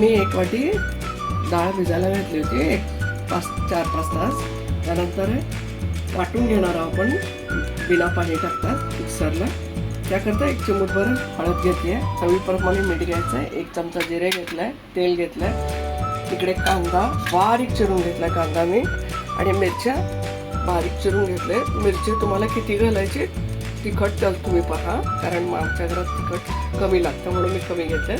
मी 1 वाटी डाळ भिजायला घातली होती 4-5 तास. त्यानंतर वाटून घेणार आहोत आपण बिना पाणी टाकतात मिक्सरला. त्याकरता 1 चिमूटभर हळद घेतली आहे, चवीप्रमाणे मीठ घ्यायचं आहे, 1 चमचा जिरे घेतला आहे, तेल घेतलं आहे, इकडे कांदा बारीक चिरून घेतला कांदा मी, आणि मिरच्या बारीक चिरून घेतले. मिरची तुम्हाला किती घालायची तिखट तर तुम्ही पहा, कारण आमच्या घरात तिखट कमी लागतं म्हणून मी कमी घेते.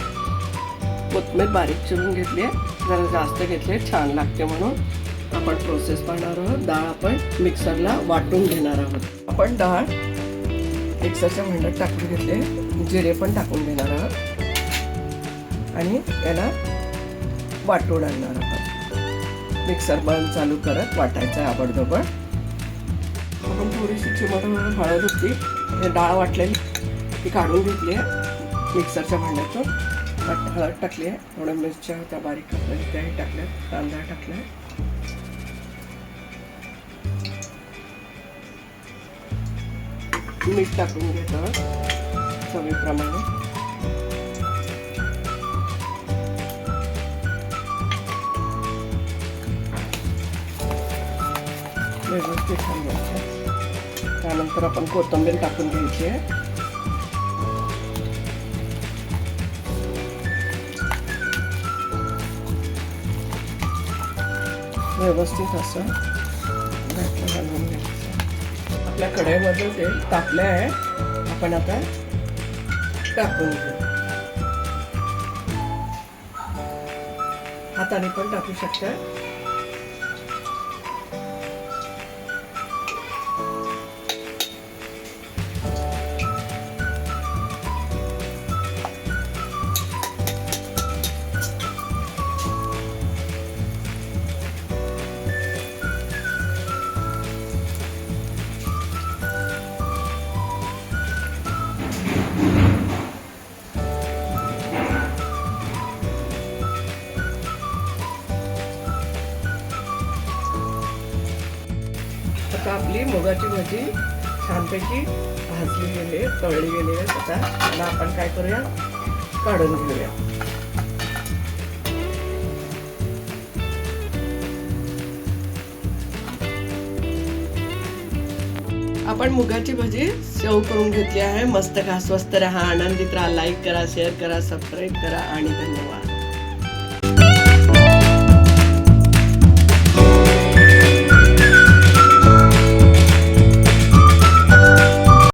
कोथिंबीर बारीक चिरून घेतली आहे, जरा जास्त घेतली छान लागते म्हणून. आपण प्रोसेस पाहणार आहोत. डाळ आपण मिक्सरला वाटून घेणार आहोत. आपण डाळ मिक्सरच्या भांड्यात टाकून घेतले, जिरे पण टाकून घेणार आहोत आणि याला वाटून आणणार आहोत. मिक्सर बंद चालू करत वाटायचं आहे आबडधोबड. आपण थोडीशी चिमटभर हळद होती, हे डाळ वाटलेली ती काढून घेतली आहे मिक्सरच्या भांड्यातून. हळद टाकली आहे, थोड्या मिरच्या होत्या बारीक कापलेल्या त्याही टाकल्या, कांदा टाकला, मीठ टाकून घेतो चवीप्रमाणे. व्यवस्थित हलवायचं. त्यानंतर आपण कोथिंबीर टाकून घ्यायची आहे. व्यवस्थित असं घातलं घालून घ्यायचं. आपल्या कढईमध्ये तेल तापलं आहे, आपण आता टाकून घेऊ. हाताने पण टाकू शकता. आता आपली मुगाची भाजी छानपैकी भाजली गेली, तळली गेली आहे. आता त्याला आपण काय करूया, काढून घेऊया. आपण मुगाची भाजी सर्व करून घेतली आहे. मस्त खा, स्वस्त राहा, आनंदित राहा. लाईक करा, शेअर करा, सबस्क्राईब करा आणि धन्यवाद.